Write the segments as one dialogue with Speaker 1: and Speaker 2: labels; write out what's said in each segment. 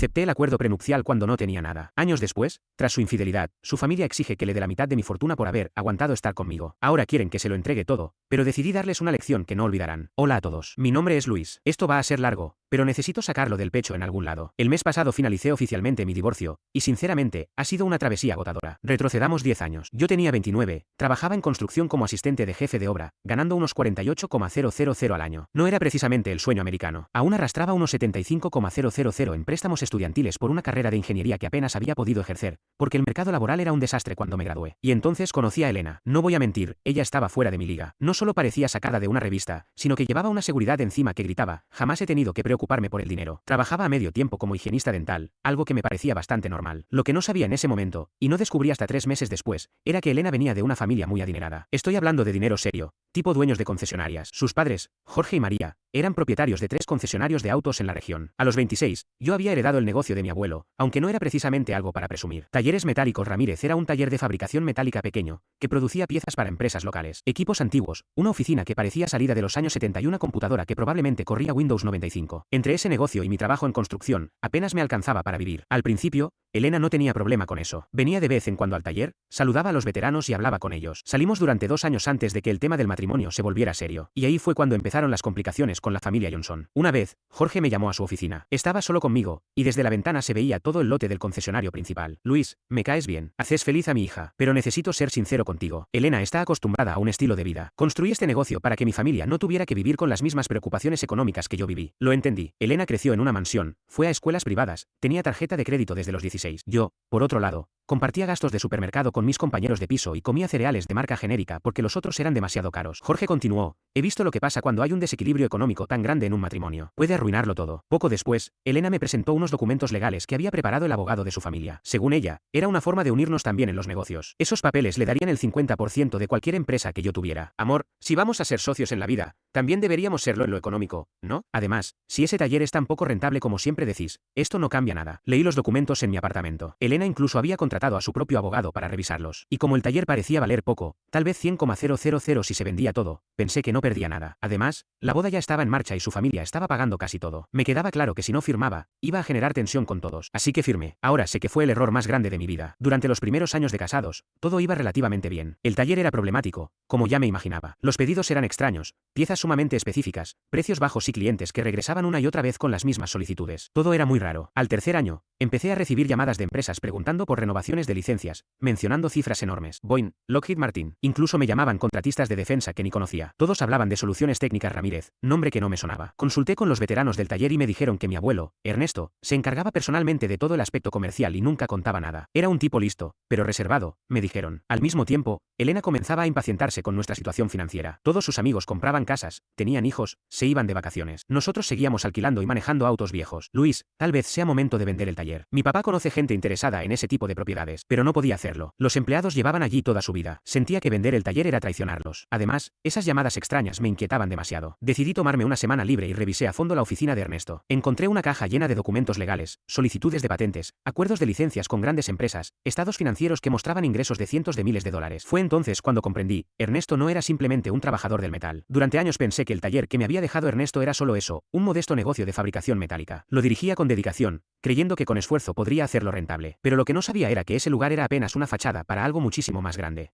Speaker 1: Acepté el acuerdo prenupcial cuando no tenía nada. Años después, tras su infidelidad, su familia exige que le dé la mitad de mi fortuna por haber aguantado estar conmigo. Ahora quieren que se lo entregue todo, pero decidí darles una lección que no olvidarán. Hola a todos. Mi nombre es Luis. Esto va a ser largo, pero necesito sacarlo del pecho en algún lado. El mes pasado finalicé oficialmente mi divorcio, y sinceramente, ha sido una travesía agotadora. Retrocedamos 10 años. Yo tenía 29, trabajaba en construcción como asistente de jefe de obra, ganando unos 48,000 al año. No era precisamente el sueño americano. Aún arrastraba unos 75,000 en préstamos estudiantiles por una carrera de ingeniería que apenas había podido ejercer, porque el mercado laboral era un desastre cuando me gradué. Y entonces conocí a Elena. No voy a mentir, ella estaba fuera de mi liga. No solo parecía sacada de una revista, sino que llevaba una seguridad encima que gritaba: jamás he tenido que preocuparme por el dinero. Trabajaba a medio tiempo como higienista dental, algo que me parecía bastante normal. Lo que no sabía en ese momento, y no descubrí hasta 3 meses después, era que Elena venía de una familia muy adinerada. Estoy hablando de dinero serio, tipo dueños de concesionarias. Sus padres, Jorge y María, eran propietarios de 3 concesionarios de autos en la región. A los 26, yo había heredado el negocio de mi abuelo, aunque no era precisamente algo para presumir. Talleres Metálicos Ramírez era un taller de fabricación metálica pequeño, que producía piezas para empresas locales, equipos antiguos, una oficina que parecía salida de los años 70 y una computadora que probablemente corría Windows 95. Entre ese negocio y mi trabajo en construcción, apenas me alcanzaba para vivir. Al principio, Elena no tenía problema con eso. Venía de vez en cuando al taller, saludaba a los veteranos y hablaba con ellos. Salimos durante 2 años antes de que el tema del matrimonio se volviera serio. Y ahí fue cuando empezaron las complicaciones con la familia Johnson. Una vez, Jorge me llamó a su oficina. Estaba solo conmigo, y desde la ventana se veía todo el lote del concesionario principal. Luis, me caes bien. Haces feliz a mi hija, pero necesito ser sincero contigo. Elena está acostumbrada a un estilo de vida. Construí este negocio para que mi familia no tuviera que vivir con las mismas preocupaciones económicas que yo viví. Lo entendí. Elena creció en una mansión, fue a escuelas privadas, tenía tarjeta de crédito desde los 16. Yo, por otro lado, compartía gastos de supermercado con mis compañeros de piso y comía cereales de marca genérica porque los otros eran demasiado caros. Jorge continuó: he visto lo que pasa cuando hay un desequilibrio económico tan grande en un matrimonio. Puede arruinarlo todo. Poco después, Elena me presentó unos documentos legales que había preparado el abogado de su familia. Según ella, era una forma de unirnos también en los negocios. Esos papeles le darían el 50% de cualquier empresa que yo tuviera. Amor, si vamos a ser socios en la vida, también deberíamos serlo en lo económico, ¿no? Además, si ese taller es tan poco rentable como siempre decís, esto no cambia nada. Leí los documentos en mi apartamento. Elena incluso había contratado a su propio abogado para revisarlos. Y como el taller parecía valer poco, tal vez 100,000 si se vendía todo, pensé que no perdía nada. Además, la boda ya estaba en marcha y su familia estaba pagando casi todo. Me quedaba claro que si no firmaba, iba a generar tensión con todos. Así que firmé. Ahora sé que fue el error más grande de mi vida. Durante los primeros años de casados, todo iba relativamente bien. El taller era problemático, como ya me imaginaba. Los pedidos eran extraños, piezas sumamente específicas, precios bajos y clientes que regresaban una y otra vez con las mismas solicitudes. Todo era muy raro. Al tercer año, empecé a recibir llamadas de empresas preguntando por renovaciones de licencias, mencionando cifras enormes. Boeing, Lockheed Martin. Incluso me llamaban contratistas de defensa que ni conocía. Todos hablaban de Soluciones Técnicas Ramírez, nombre que no me sonaba. Consulté con los veteranos del taller y me dijeron que mi abuelo, Ernesto, se encargaba personalmente de todo el aspecto comercial y nunca contaba nada. Era un tipo listo, pero reservado, me dijeron. Al mismo tiempo, Elena comenzaba a impacientarse con nuestra situación financiera. Todos sus amigos compraban casas, tenían hijos, se iban de vacaciones. Nosotros seguíamos alquilando y manejando autos viejos. Luis, tal vez sea momento de vender el taller. Mi papá conoce gente interesada en ese tipo de propiedades, pero no podía hacerlo. Los empleados llevaban allí toda su vida. Sentía que vender el taller era traicionarlos. Además, esas llamadas extrañas me inquietaban demasiado. Decidí tomarme una semana libre y revisé a fondo la oficina de Ernesto. Encontré una caja llena de documentos legales, solicitudes de patentes, acuerdos de licencias con grandes empresas, estados financieros que mostraban ingresos de cientos de miles de dólares. Fue entonces cuando comprendí, Ernesto no era simplemente un trabajador del metal. Durante años pensé que el taller que me había dejado Ernesto era solo eso, un modesto negocio de fabricación metálica. Lo dirigía con dedicación, creyendo que con esfuerzo podría hacerlo rentable. Pero lo que no sabía era que ese lugar era apenas una fachada para algo muchísimo más grande.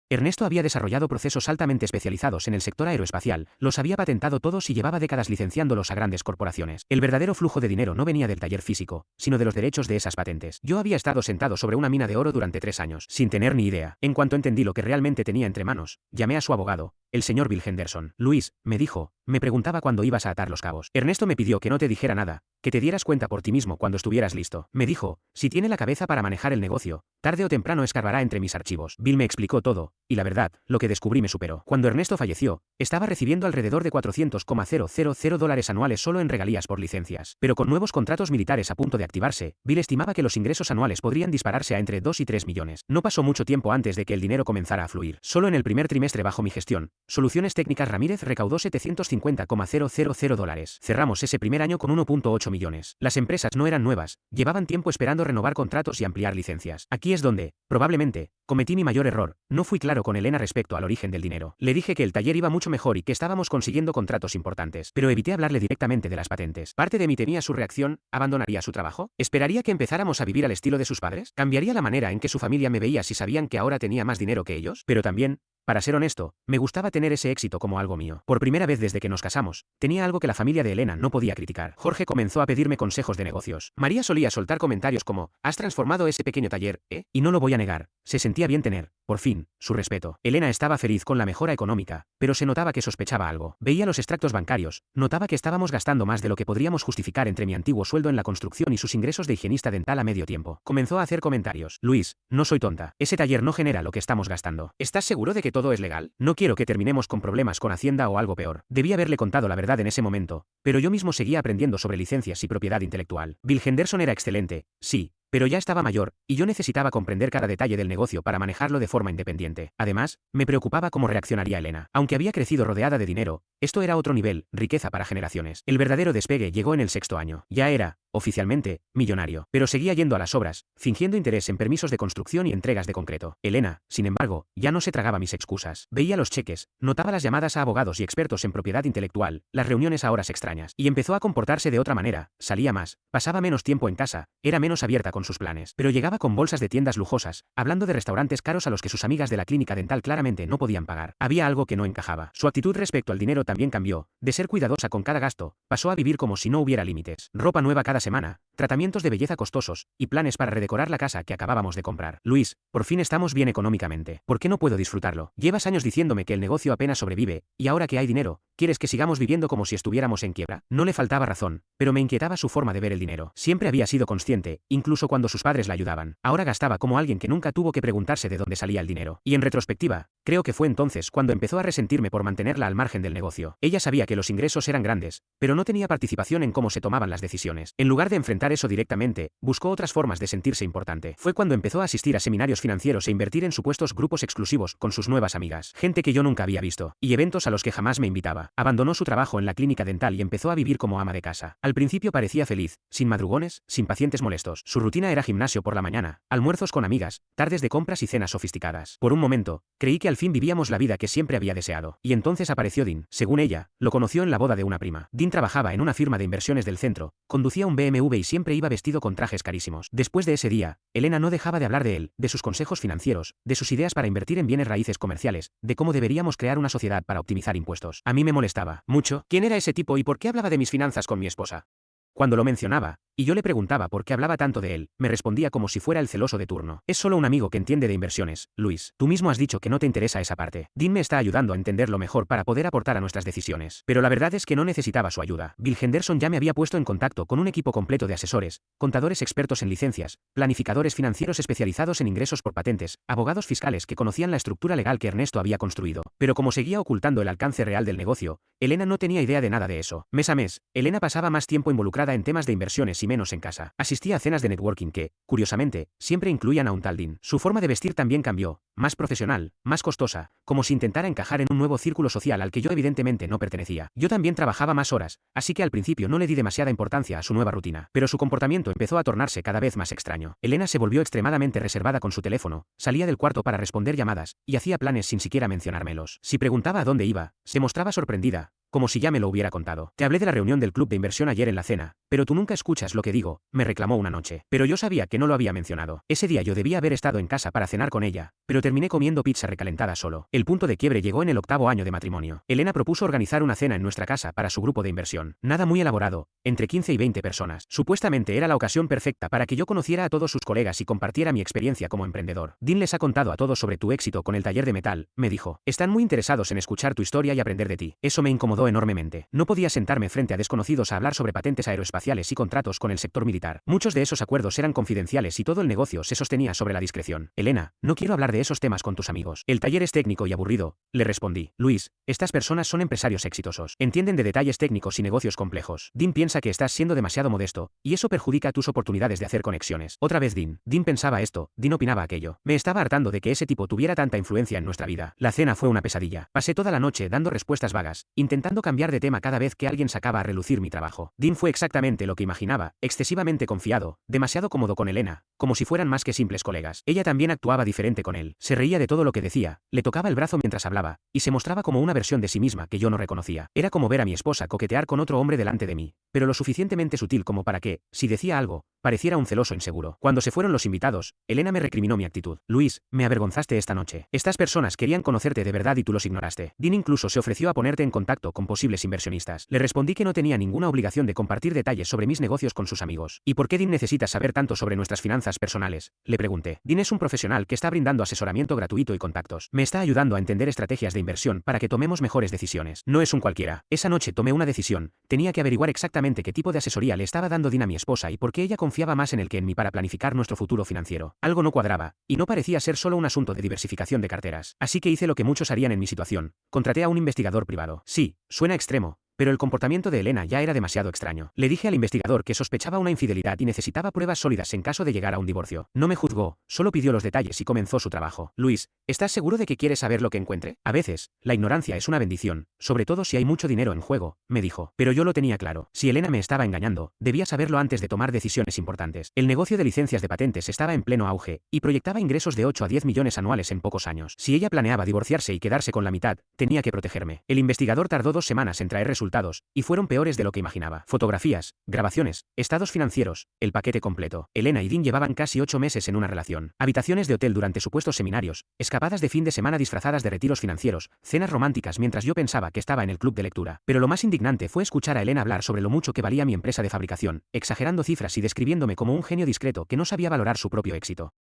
Speaker 1: Ernesto había desarrollado procesos altamente especializados en el sector aeroespacial, los había patentado todos y llevaba décadas licenciándolos a grandes corporaciones. El verdadero flujo de dinero no venía del taller físico, sino de los derechos de esas patentes. Yo había estado sentado sobre una mina de oro durante 3 años, sin tener ni idea. En cuanto entendí lo que realmente tenía entre manos, llamé a su abogado, el señor Bill Henderson. Luis, me dijo, me preguntaba cuándo ibas a atar los cabos. Ernesto me pidió que no te dijera nada, que te dieras cuenta por ti mismo cuando estuvieras listo. Me dijo, si tiene la cabeza para manejar el negocio, tarde o temprano escarbará entre mis archivos. Bill me explicó todo, y la verdad, lo que descubrí me superó. Cuando Ernesto falleció, estaba recibiendo alrededor de $400,000 anuales solo en regalías por licencias. Pero con nuevos contratos militares a punto de activarse, Bill estimaba que los ingresos anuales podrían dispararse a entre 2 y 3 millones. No pasó mucho tiempo antes de que el dinero comenzara a fluir. Solo en el primer trimestre bajo mi gestión, Soluciones Técnicas Ramírez recaudó $750,000. Cerramos ese primer año con 1,8 millones. Las empresas no eran nuevas, llevaban tiempo esperando renovar contratos y ampliar licencias. Aquí es donde, probablemente, Cometí mi mayor error, no fui claro con Elena respecto al origen del dinero. Le dije que el taller iba mucho mejor y que estábamos consiguiendo contratos importantes, pero evité hablarle directamente de las patentes. Parte de mí temía su reacción. ¿Abandonaría su trabajo? ¿Esperaría que empezáramos a vivir al estilo de sus padres? ¿Cambiaría la manera en que su familia me veía si sabían que ahora tenía más dinero que ellos? Pero también, para ser honesto, me gustaba tener ese éxito como algo mío. Por primera vez desde que nos casamos, tenía algo que la familia de Elena no podía criticar. Jorge comenzó a pedirme consejos de negocios. María solía soltar comentarios como, ¿has transformado ese pequeño taller, eh? Y no lo voy a negar, se sentía bien tener, por fin, su respeto. Elena estaba feliz con la mejora económica, pero se notaba que sospechaba algo. Veía los extractos bancarios, notaba que estábamos gastando más de lo que podríamos justificar entre mi antiguo sueldo en la construcción y sus ingresos de higienista dental a medio tiempo. Comenzó a hacer comentarios. Luis, no soy tonta. Ese taller no genera lo que estamos gastando. ¿Estás seguro de que todo es legal? No quiero que terminemos con problemas con Hacienda o algo peor. Debí haberle contado la verdad en ese momento, pero yo mismo seguía aprendiendo sobre licencias y propiedad intelectual. Bill Henderson era excelente, sí, pero ya estaba mayor, y yo necesitaba comprender cada detalle del negocio para manejarlo de forma independiente. Además, me preocupaba cómo reaccionaría Elena. Aunque había crecido rodeada de dinero, esto era otro nivel, riqueza para generaciones. El verdadero despegue llegó en el sexto año. Ya era, oficialmente, millonario, pero seguía yendo a las obras, fingiendo interés en permisos de construcción y entregas de concreto. Elena, sin embargo, ya no se tragaba mis excusas. Veía los cheques, notaba las llamadas a abogados y expertos en propiedad intelectual, las reuniones a horas extrañas, y empezó a comportarse de otra manera, salía más, pasaba menos tiempo en casa, era menos abierta con sus planes, pero llegaba con bolsas de tiendas lujosas, hablando de restaurantes caros a los que sus amigas de la clínica dental claramente no podían pagar. Había algo que no encajaba. Su actitud respecto al dinero también cambió, de ser cuidadosa con cada gasto, pasó a vivir como si no hubiera límites. Ropa nueva cada semana, tratamientos de belleza costosos, y planes para redecorar la casa que acabábamos de comprar. Luis, por fin estamos bien económicamente. ¿Por qué no puedo disfrutarlo? Llevas años diciéndome que el negocio apenas sobrevive, y ahora que hay dinero, ¿quieres que sigamos viviendo como si estuviéramos en quiebra? No le faltaba razón, pero me inquietaba su forma de ver el dinero. Siempre había sido consciente, incluso cuando sus padres la ayudaban. Ahora gastaba como alguien que nunca tuvo que preguntarse de dónde salía el dinero. Y en retrospectiva, creo que fue entonces cuando empezó a resentirme por mantenerla al margen del negocio. Ella sabía que los ingresos eran grandes, pero no tenía participación en cómo se tomaban las decisiones. En lugar de enfrentar eso directamente, buscó otras formas de sentirse importante. Fue cuando empezó a asistir a seminarios financieros e invertir en supuestos grupos exclusivos con sus nuevas amigas, gente que yo nunca había visto, y eventos a los que jamás me invitaba. Abandonó su trabajo en la clínica dental y empezó a vivir como ama de casa. Al principio parecía feliz, sin madrugones, sin pacientes molestos. Su rutina era gimnasio por la mañana, almuerzos con amigas, tardes de compras y cenas sofisticadas. Por un momento, creí que al fin vivíamos la vida que siempre había deseado. Y entonces apareció Dean. Según ella, lo conoció en la boda de una prima. Dean trabajaba en una firma de inversiones del centro, conducía un BMW y siempre iba vestido con trajes carísimos. Después de ese día, Elena no dejaba de hablar de él, de sus consejos financieros, de sus ideas para invertir en bienes raíces comerciales, de cómo deberíamos crear una sociedad para optimizar impuestos. A mí me molestaba mucho. ¿Quién era ese tipo y por qué hablaba de mis finanzas con mi esposa? Cuando lo mencionaba, y yo le preguntaba por qué hablaba tanto de él, me respondía como si fuera el celoso de turno. Es solo un amigo que entiende de inversiones, Luis. Tú mismo has dicho que no te interesa esa parte. Dean me está ayudando a entenderlo mejor para poder aportar a nuestras decisiones. Pero la verdad es que no necesitaba su ayuda. Bill Henderson ya me había puesto en contacto con un equipo completo de asesores, contadores expertos en licencias, planificadores financieros especializados en ingresos por patentes, abogados fiscales que conocían la estructura legal que Ernesto había construido. Pero como seguía ocultando el alcance real del negocio, Elena no tenía idea de nada de eso. Mes a mes, Elena pasaba más tiempo involucrada en temas de inversiones y menos en casa. Asistía a cenas de networking que, curiosamente, siempre incluían a un tal Dean. Su forma de vestir también cambió, más profesional, más costosa, como si intentara encajar en un nuevo círculo social al que yo evidentemente no pertenecía. Yo también trabajaba más horas, así que al principio no le di demasiada importancia a su nueva rutina, pero su comportamiento empezó a tornarse cada vez más extraño. Elena se volvió extremadamente reservada con su teléfono, salía del cuarto para responder llamadas, y hacía planes sin siquiera mencionármelos. Si preguntaba a dónde iba, se mostraba sorprendida, como si ya me lo hubiera contado. Te hablé de la reunión del club de inversión ayer en la cena, pero tú nunca escuchas lo que digo, me reclamó una noche. Pero yo sabía que no lo había mencionado. Ese día yo debía haber estado en casa para cenar con ella, pero terminé comiendo pizza recalentada solo. El punto de quiebre llegó en el 8º año de matrimonio. Elena propuso organizar una cena en nuestra casa para su grupo de inversión. Nada muy elaborado, entre 15 y 20 personas. Supuestamente era la ocasión perfecta para que yo conociera a todos sus colegas y compartiera mi experiencia como emprendedor. Dean les ha contado a todos sobre tu éxito con el taller de metal, me dijo. Están muy interesados en escuchar tu historia y aprender de ti. Eso me incomodó enormemente. No podía sentarme frente a desconocidos a hablar sobre patentes aeroespaciales y contratos con el sector militar. Muchos de esos acuerdos eran confidenciales y todo el negocio se sostenía sobre la discreción. Elena, no quiero hablar de esos temas con tus amigos. El taller es técnico y aburrido, le respondí. Luis, estas personas son empresarios exitosos. Entienden de detalles técnicos y negocios complejos. Dean piensa que estás siendo demasiado modesto, y eso perjudica tus oportunidades de hacer conexiones. Otra vez Dean. Dean pensaba esto, Dean opinaba aquello. Me estaba hartando de que ese tipo tuviera tanta influencia en nuestra vida. La cena fue una pesadilla. Pasé toda la noche dando respuestas vagas, intentando intentando cambiar de tema cada vez que alguien sacaba a relucir mi trabajo. Dean fue exactamente lo que imaginaba, excesivamente confiado, demasiado cómodo con Elena, como si fueran más que simples colegas. Ella también actuaba diferente con él, se reía de todo lo que decía, le tocaba el brazo mientras hablaba, y se mostraba como una versión de sí misma que yo no reconocía. Era como ver a mi esposa coquetear con otro hombre delante de mí, pero lo suficientemente sutil como para que, si decía algo, pareciera un celoso inseguro. Cuando se fueron los invitados, Elena me recriminó mi actitud. Luis, me avergonzaste esta noche. Estas personas querían conocerte de verdad y tú los ignoraste. Dean incluso se ofreció a ponerte en contacto con posibles inversionistas. Le respondí que no tenía ninguna obligación de compartir detalles sobre mis negocios con sus amigos. ¿Y por qué Dean necesita saber tanto sobre nuestras finanzas personales? Le pregunté. Dean es un profesional que está brindando asesoramiento gratuito y contactos. Me está ayudando a entender estrategias de inversión para que tomemos mejores decisiones. No es un cualquiera. Esa noche tomé una decisión. Tenía que averiguar exactamente qué tipo de asesoría le estaba dando Dean a mi esposa y por qué ella confiaba más en él que en mí para planificar nuestro futuro financiero. Algo no cuadraba, y no parecía ser solo un asunto de diversificación de carteras. Así que hice lo que muchos harían en mi situación. Contraté a un investigador privado. Sí, suena extremo, pero el comportamiento de Elena ya era demasiado extraño. Le dije al investigador que sospechaba una infidelidad y necesitaba pruebas sólidas en caso de llegar a un divorcio. No me juzgó, solo pidió los detalles y comenzó su trabajo. Luis, ¿estás seguro de que quieres saber lo que encuentre? A veces, la ignorancia es una bendición, sobre todo si hay mucho dinero en juego, me dijo. Pero yo lo tenía claro. Si Elena me estaba engañando, debía saberlo antes de tomar decisiones importantes. El negocio de licencias de patentes estaba en pleno auge, y proyectaba ingresos de 8 a 10 millones anuales en pocos años. Si ella planeaba divorciarse y quedarse con la mitad, tenía que protegerme. El investigador tardó 2 semanas en traer resultados, y fueron peores de lo que imaginaba. Fotografías, grabaciones, estados financieros, el paquete completo. Elena y Dean llevaban casi 8 meses en una relación. Habitaciones de hotel durante supuestos seminarios, escapadas de fin de semana disfrazadas de retiros financieros, cenas románticas mientras yo pensaba que estaba en el club de lectura. Pero lo más indignante fue escuchar a Elena hablar sobre lo mucho que valía mi empresa de fabricación, exagerando cifras y describiéndome como un genio discreto que no sabía valorar su propio éxito.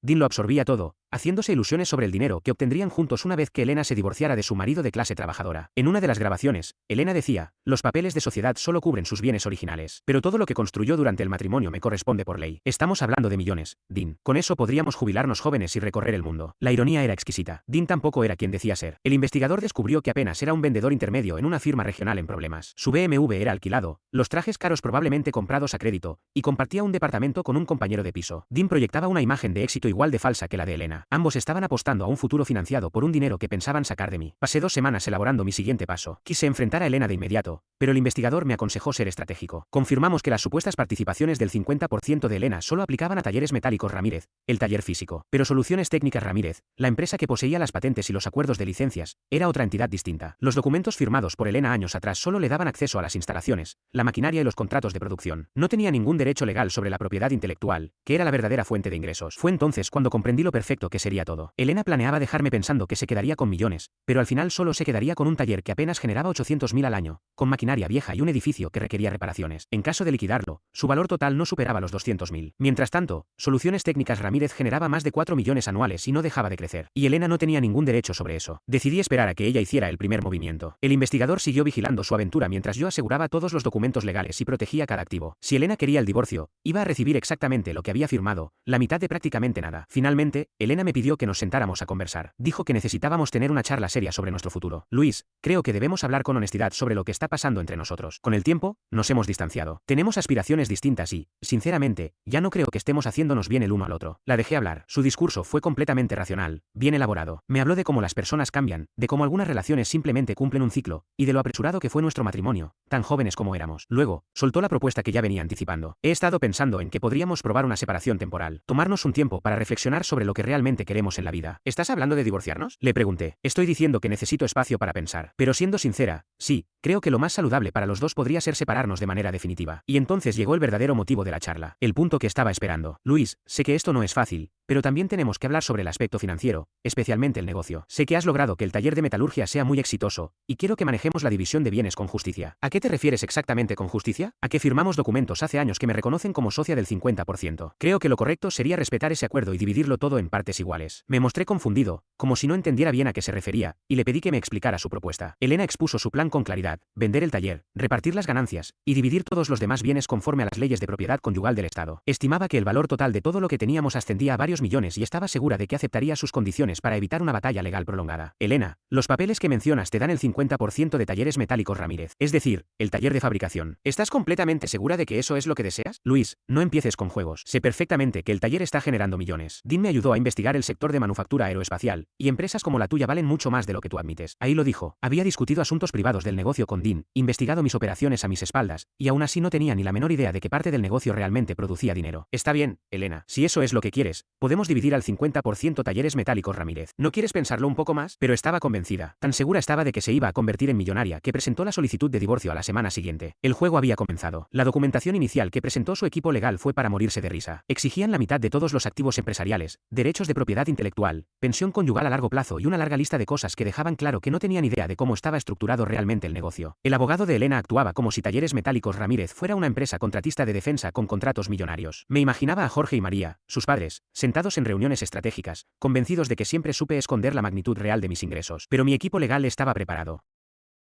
Speaker 1: Dean lo absorbía todo, haciéndose ilusiones sobre el dinero que obtendrían juntos una vez que Elena se divorciara de su marido de clase trabajadora. En una de las grabaciones, Elena decía, los papeles de sociedad solo cubren sus bienes originales, pero todo lo que construyó durante el matrimonio me corresponde por ley. Estamos hablando de millones, Dean. Con eso podríamos jubilarnos jóvenes y recorrer el mundo. La ironía era exquisita. Dean tampoco era quien decía ser. El investigador descubrió que apenas era un vendedor intermedio en una firma regional en problemas. Su BMW era alquilado, los trajes caros probablemente comprados a crédito, y compartía un departamento con un compañero de piso. Dean proyectaba una imagen de éxito igual de falsa que la de Elena. Ambos estaban apostando a un futuro financiado por un dinero que pensaban sacar de mí. Pasé 2 semanas elaborando mi siguiente paso. Quise enfrentar a Elena de inmediato, pero el investigador me aconsejó ser estratégico. Confirmamos que las supuestas participaciones del 50% de Elena solo aplicaban a Talleres Metálicos Ramírez, el taller físico. Pero Soluciones Técnicas Ramírez, la empresa que poseía las patentes y los acuerdos de licencias, era otra entidad distinta. Los documentos firmados por Elena años atrás solo le daban acceso a las instalaciones, la maquinaria y los contratos de producción. No tenía ningún derecho legal sobre la propiedad intelectual, que era la verdadera fuente de ingresos. Fue entonces cuando comprendí lo perfecto que sería todo. Elena planeaba dejarme pensando que se quedaría con millones, pero al final solo se quedaría con un taller que apenas generaba 800.000 al año, con maquinaria vieja y un edificio que requería reparaciones. En caso de liquidarlo, su valor total no superaba los 200.000. Mientras tanto, Soluciones Técnicas Ramírez generaba más de 4 millones anuales y no dejaba de crecer. Y Elena no tenía ningún derecho sobre eso. Decidí esperar a que ella hiciera el primer movimiento. El investigador siguió vigilando su aventura mientras yo aseguraba todos los documentos legales y protegía cada activo. Si Elena quería el divorcio, iba a recibir exactamente lo que había firmado, la mitad de prácticamente nada. Finalmente, Elena me pidió que nos sentáramos a conversar. Dijo que necesitábamos tener una charla seria sobre nuestro futuro. Luis, creo que debemos hablar con honestidad sobre lo que está pasando entre nosotros. Con el tiempo, nos hemos distanciado. Tenemos aspiraciones distintas y, sinceramente, ya no creo que estemos haciéndonos bien el uno al otro. La dejé hablar. Su discurso fue completamente racional, bien elaborado. Me habló de cómo las personas cambian, de cómo algunas relaciones simplemente cumplen un ciclo, y de lo apresurado que fue nuestro matrimonio, tan jóvenes como éramos. Luego, soltó la propuesta que ya venía anticipando. He estado pensando en que podríamos probar una separación temporal. Tomarnos un tiempo para reflexionar sobre lo que realmente queremos en la vida. ¿Estás hablando de divorciarnos? Le pregunté. Estoy diciendo que necesito espacio para pensar. Pero siendo sincera, sí, creo que lo más saludable para los dos podría ser separarnos de manera definitiva. Y entonces llegó el verdadero motivo de la charla. El punto que estaba esperando. Luis, sé que esto no es fácil, pero también tenemos que hablar sobre el aspecto financiero, especialmente el negocio. Sé que has logrado que el taller de metalurgia sea muy exitoso, y quiero que manejemos la división de bienes con justicia. ¿A qué te refieres exactamente con justicia? A que firmamos documentos hace años que me reconocen como socia del 50%. Creo que lo correcto sería respetar ese acuerdo y dividirlo todo en partes iguales. Me mostré confundido, como si no entendiera bien a qué se refería, y le pedí que me explicara su propuesta. Elena expuso su plan con claridad: vender el taller, repartir las ganancias, y dividir todos los demás bienes conforme a las leyes de propiedad conyugal del Estado. Estimaba que el valor total de todo lo que teníamos ascendía a varios varios millones y estaba segura de que aceptaría sus condiciones para evitar una batalla legal prolongada. Elena, los papeles que mencionas te dan el 50% de Talleres Metálicos Ramírez, es decir, el taller de fabricación. ¿Estás completamente segura de que eso es lo que deseas? Luis, no empieces con juegos. Sé perfectamente que el taller está generando millones. Dean me ayudó a investigar el sector de manufactura aeroespacial, y empresas como la tuya valen mucho más de lo que tú admites. Ahí lo dijo. Había discutido asuntos privados del negocio con Dean, investigado mis operaciones a mis espaldas, y aún así no tenía ni la menor idea de que parte del negocio realmente producía dinero. Está bien, Elena, si eso es lo que quieres, podemos dividir al 50% Talleres Metálicos Ramírez. ¿No quieres pensarlo un poco más? Pero estaba convencida. Tan segura estaba de que se iba a convertir en millonaria que presentó la solicitud de divorcio a la semana siguiente. El juego había comenzado. La documentación inicial que presentó su equipo legal fue para morirse de risa. Exigían la mitad de todos los activos empresariales, derechos de propiedad intelectual, pensión conyugal a largo plazo y una larga lista de cosas que dejaban claro que no tenían idea de cómo estaba estructurado realmente el negocio. El abogado de Elena actuaba como si Talleres Metálicos Ramírez fuera una empresa contratista de defensa con contratos millonarios. Me imaginaba a Jorge y María, sus padres, sentados en reuniones estratégicas, convencidos de que siempre supe esconder la magnitud real de mis ingresos. Pero mi equipo legal estaba preparado.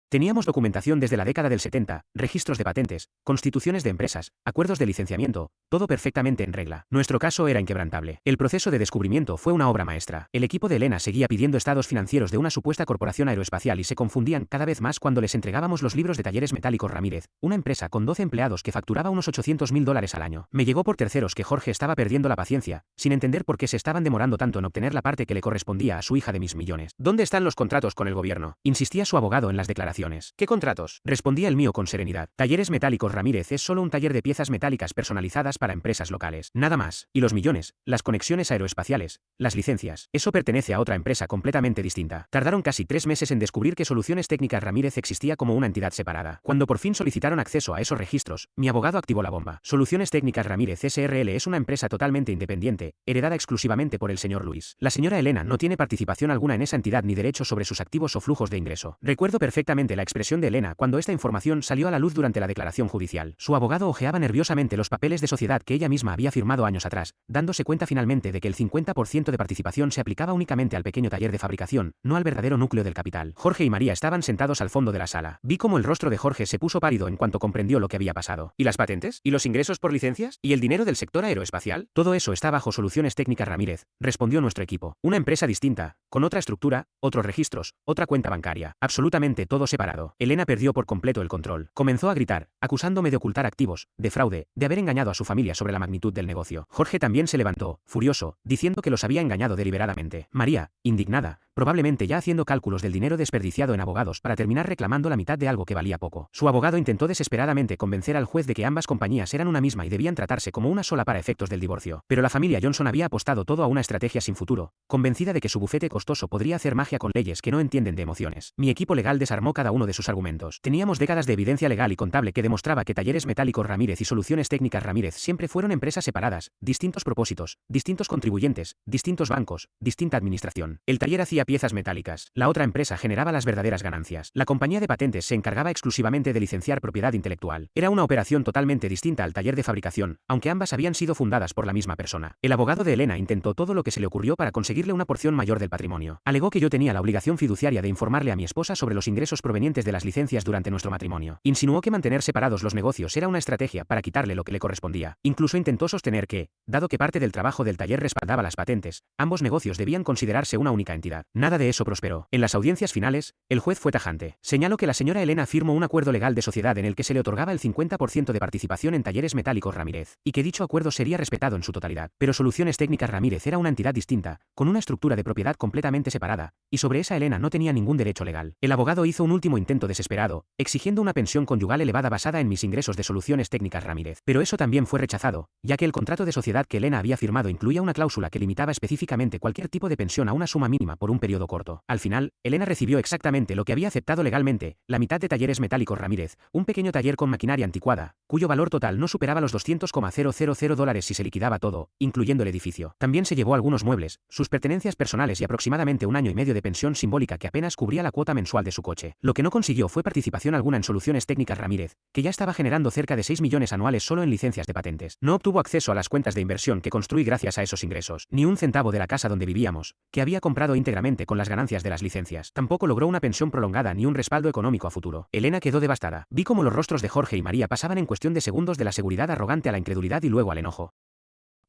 Speaker 1: Teníamos documentación desde la década del 70, registros de patentes, constituciones de empresas, acuerdos de licenciamiento, todo perfectamente en regla. Nuestro caso era inquebrantable. El proceso de descubrimiento fue una obra maestra. El equipo de Elena seguía pidiendo estados financieros de una supuesta corporación aeroespacial y se confundían cada vez más cuando les entregábamos los libros de Talleres Metálicos Ramírez, una empresa con 12 empleados que facturaba unos $800.000 al año. Me llegó por terceros que Jorge estaba perdiendo la paciencia, sin entender por qué se estaban demorando tanto en obtener la parte que le correspondía a su hija de mis millones. ¿Dónde están los contratos con el gobierno? Insistía su abogado en las declaraciones. ¿Qué contratos? Respondía el mío con serenidad. Talleres Metálicos Ramírez es solo un taller de piezas metálicas personalizadas para empresas locales. Nada más. Y los millones, las conexiones aeroespaciales, las licencias. Eso pertenece a otra empresa completamente distinta. Tardaron casi 3 meses en descubrir que Soluciones Técnicas Ramírez existía como una entidad separada. Cuando por fin solicitaron acceso a esos registros, mi abogado activó la bomba. Soluciones Técnicas Ramírez SRL es una empresa totalmente independiente, heredada exclusivamente por el señor Luis. La señora Elena no tiene participación alguna en esa entidad ni derecho sobre sus activos o flujos de ingreso. Recuerdo perfectamente la expresión de Elena cuando esta información salió a la luz durante la declaración judicial. Su abogado hojeaba nerviosamente los papeles de sociedad que ella misma había firmado años atrás, dándose cuenta finalmente de que el 50% de participación se aplicaba únicamente al pequeño taller de fabricación, no al verdadero núcleo del capital. Jorge y María estaban sentados al fondo de la sala. Vi cómo el rostro de Jorge se puso pálido en cuanto comprendió lo que había pasado. ¿Y las patentes? ¿Y los ingresos por licencias? ¿Y el dinero del sector aeroespacial? Todo eso está bajo Soluciones Técnicas Ramírez, respondió nuestro equipo. Una empresa distinta, con otra estructura, otros registros, otra cuenta bancaria. Absolutamente todo separado. Elena perdió por completo el control. Comenzó a gritar, acusándome de ocultar activos, de fraude, de haber engañado a su familia sobre la magnitud del negocio. Jorge también se levantó, furioso, diciendo que los había engañado deliberadamente. María, indignada, probablemente ya haciendo cálculos del dinero desperdiciado en abogados para terminar reclamando la mitad de algo que valía poco. Su abogado intentó desesperadamente convencer al juez de que ambas compañías eran una misma y debían tratarse como una sola para efectos del divorcio. Pero la familia Johnson había apostado todo a una estrategia sin futuro, convencida de que su bufete costoso podría hacer magia con leyes que no entienden de emociones. Mi equipo legal desarmó cada uno de sus argumentos. Teníamos décadas de evidencia legal y contable que demostraba que Talleres Metálicos Ramírez y Soluciones Técnicas Ramírez siempre fueron empresas separadas, distintos propósitos, distintos contribuyentes, distintos bancos, distinta administración. El taller hacía piezas metálicas, la otra empresa generaba las verdaderas ganancias. La compañía de patentes se encargaba exclusivamente de licenciar propiedad intelectual. Era una operación totalmente distinta al taller de fabricación, aunque ambas habían sido fundadas por la misma persona. El abogado de Elena intentó todo lo que se le ocurrió para conseguirle una porción mayor del patrimonio. Alegó que yo tenía la obligación fiduciaria de informarle a mi esposa sobre los ingresos provenientes de las licencias durante nuestro matrimonio. Insinuó que mantener separados los negocios era una estrategia para quitarle lo que le correspondía. Incluso intentó sostener que, dado que parte del trabajo del taller respaldaba las patentes, ambos negocios debían considerarse una única entidad. Nada de eso prosperó. En las audiencias finales, el juez fue tajante. Señaló que la señora Elena firmó un acuerdo legal de sociedad en el que se le otorgaba el 50% de participación en Talleres Metálicos Ramírez, y que dicho acuerdo sería respetado en su totalidad. Pero Soluciones Técnicas Ramírez era una entidad distinta, con una estructura de propiedad completamente separada, y sobre esa Elena no tenía ningún derecho legal. El abogado hizo un último intento desesperado, exigiendo una pensión conyugal elevada basada en mis ingresos de Soluciones Técnicas Ramírez. Pero eso también fue rechazado, ya que el contrato de sociedad que Elena había firmado incluía una cláusula que limitaba específicamente cualquier tipo de pensión a una suma mínima por un periodo corto. Al final, Elena recibió exactamente lo que había aceptado legalmente, la mitad de Talleres Metálicos Ramírez, un pequeño taller con maquinaria anticuada, cuyo valor total no superaba los $200,000 si se liquidaba todo, incluyendo el edificio. También se llevó algunos muebles, sus pertenencias personales y aproximadamente 1 año y medio de pensión simbólica que apenas cubría la cuota mensual de su coche. Lo que no consiguió fue participación alguna en Soluciones Técnicas Ramírez, que ya estaba generando cerca de 6 millones anuales solo en licencias de patentes. No obtuvo acceso a las cuentas de inversión que construí gracias a esos ingresos, ni un centavo de la casa donde vivíamos, que había comprado íntegramente con las ganancias de las licencias. Tampoco logró una pensión prolongada ni un respaldo económico a futuro. Elena quedó devastada. Vi cómo los rostros de Jorge y María pasaban en cuestión de segundos de la seguridad arrogante a la incredulidad y luego al enojo.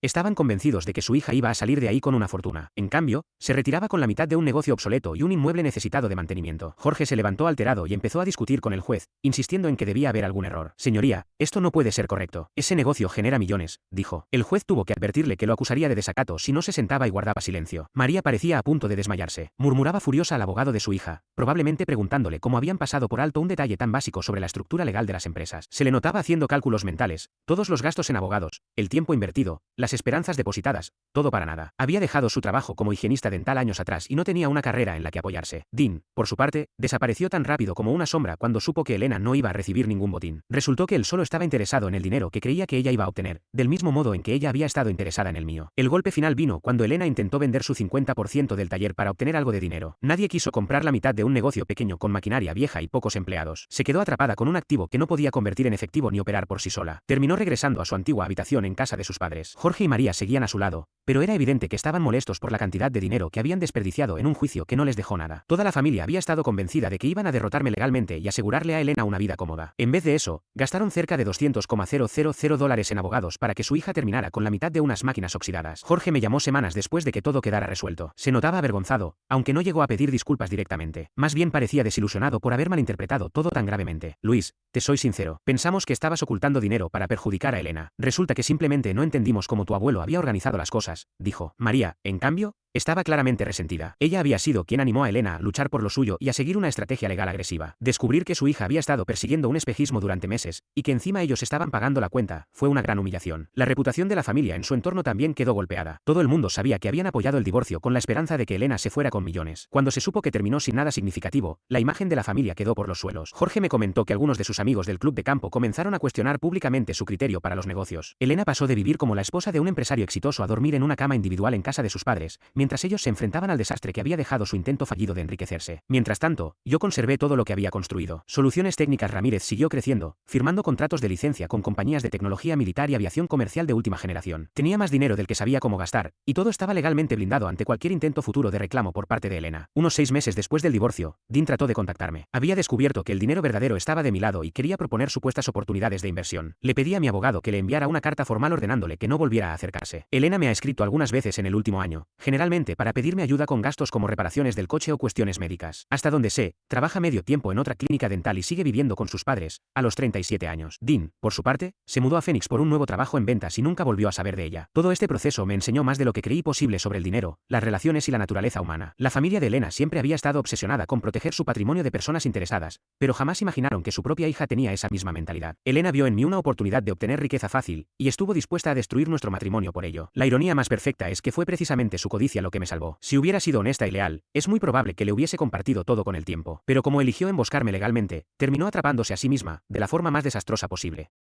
Speaker 1: Estaban convencidos de que su hija iba a salir de ahí con una fortuna. En cambio, se retiraba con la mitad de un negocio obsoleto y un inmueble necesitado de mantenimiento. Jorge se levantó alterado y empezó a discutir con el juez, insistiendo en que debía haber algún error. Señoría, esto no puede ser correcto. Ese negocio genera millones, dijo. El juez tuvo que advertirle que lo acusaría de desacato si no se sentaba y guardaba silencio. María parecía a punto de desmayarse. Murmuraba furiosa al abogado de su hija, probablemente preguntándole cómo habían pasado por alto un detalle tan básico sobre la estructura legal de las empresas. Se le notaba haciendo cálculos mentales, todos los gastos en abogados, el tiempo invertido, las esperanzas depositadas, todo para nada. Había dejado su trabajo como higienista dental años atrás y no tenía una carrera en la que apoyarse. Dean, por su parte, desapareció tan rápido como una sombra cuando supo que Elena no iba a recibir ningún botín. Resultó que él solo estaba interesado en el dinero que creía que ella iba a obtener, del mismo modo en que ella había estado interesada en el mío. El golpe final vino cuando Elena intentó vender su 50% del taller para obtener algo de dinero. Nadie quiso comprar la mitad de un negocio pequeño con maquinaria vieja y pocos empleados. Se quedó atrapada con un activo que no podía convertir en efectivo ni operar por sí sola. Terminó regresando a su antigua habitación en casa de sus padres. Jorge y María seguían a su lado, pero era evidente que estaban molestos por la cantidad de dinero que habían desperdiciado en un juicio que no les dejó nada. Toda la familia había estado convencida de que iban a derrotarme legalmente y asegurarle a Elena una vida cómoda. En vez de eso, gastaron cerca de $200,000 en abogados para que su hija terminara con la mitad de unas máquinas oxidadas. Jorge me llamó semanas después de que todo quedara resuelto. Se notaba avergonzado, aunque no llegó a pedir disculpas directamente. Más bien parecía desilusionado por haber malinterpretado todo tan gravemente. Luis, te soy sincero, pensamos que estabas ocultando dinero para perjudicar a Elena. Resulta que simplemente no entendimos cómo tu abuelo había organizado las cosas, dijo. María, en cambio, estaba claramente resentida. Ella había sido quien animó a Elena a luchar por lo suyo y a seguir una estrategia legal agresiva. Descubrir que su hija había estado persiguiendo un espejismo durante meses, y que encima ellos estaban pagando la cuenta, fue una gran humillación. La reputación de la familia en su entorno también quedó golpeada. Todo el mundo sabía que habían apoyado el divorcio con la esperanza de que Elena se fuera con millones. Cuando se supo que terminó sin nada significativo, la imagen de la familia quedó por los suelos. Jorge me comentó que algunos de sus amigos del club de campo comenzaron a cuestionar públicamente su criterio para los negocios. Elena pasó de vivir como la esposa de un empresario exitoso a dormir en una cama individual en casa de sus padres, mientras ellos se enfrentaban al desastre que había dejado su intento fallido de enriquecerse. Mientras tanto, yo conservé todo lo que había construido. Soluciones Técnicas Ramírez siguió creciendo, firmando contratos de licencia con compañías de tecnología militar y aviación comercial de última generación. Tenía más dinero del que sabía cómo gastar, y todo estaba legalmente blindado ante cualquier intento futuro de reclamo por parte de Elena. Unos 6 meses después del divorcio, Dean trató de contactarme. Había descubierto que el dinero verdadero estaba de mi lado y quería proponer supuestas oportunidades de inversión. Le pedí a mi abogado que le enviara una carta formal ordenándole que no volviera a acercarse. Elena me ha escrito algunas veces en el último año, generalmente para pedirme ayuda con gastos como reparaciones del coche o cuestiones médicas. Hasta donde sé, trabaja medio tiempo en otra clínica dental y sigue viviendo con sus padres, a los 37 años. Dean, por su parte, se mudó a Phoenix por un nuevo trabajo en ventas y nunca volvió a saber de ella. Todo este proceso me enseñó más de lo que creí posible sobre el dinero, las relaciones y la naturaleza humana. La familia de Elena siempre había estado obsesionada con proteger su patrimonio de personas interesadas, pero jamás imaginaron que su propia hija tenía esa misma mentalidad. Elena vio en mí una oportunidad de obtener riqueza fácil, y estuvo dispuesta a destruir nuestro matrimonio por ello. La ironía más perfecta es que fue precisamente su codicia lo que me salvó. Si hubiera sido honesta y leal, es muy probable que le hubiese compartido todo con el tiempo. Pero como eligió emboscarme legalmente, terminó atrapándose a sí misma, de la forma más desastrosa posible.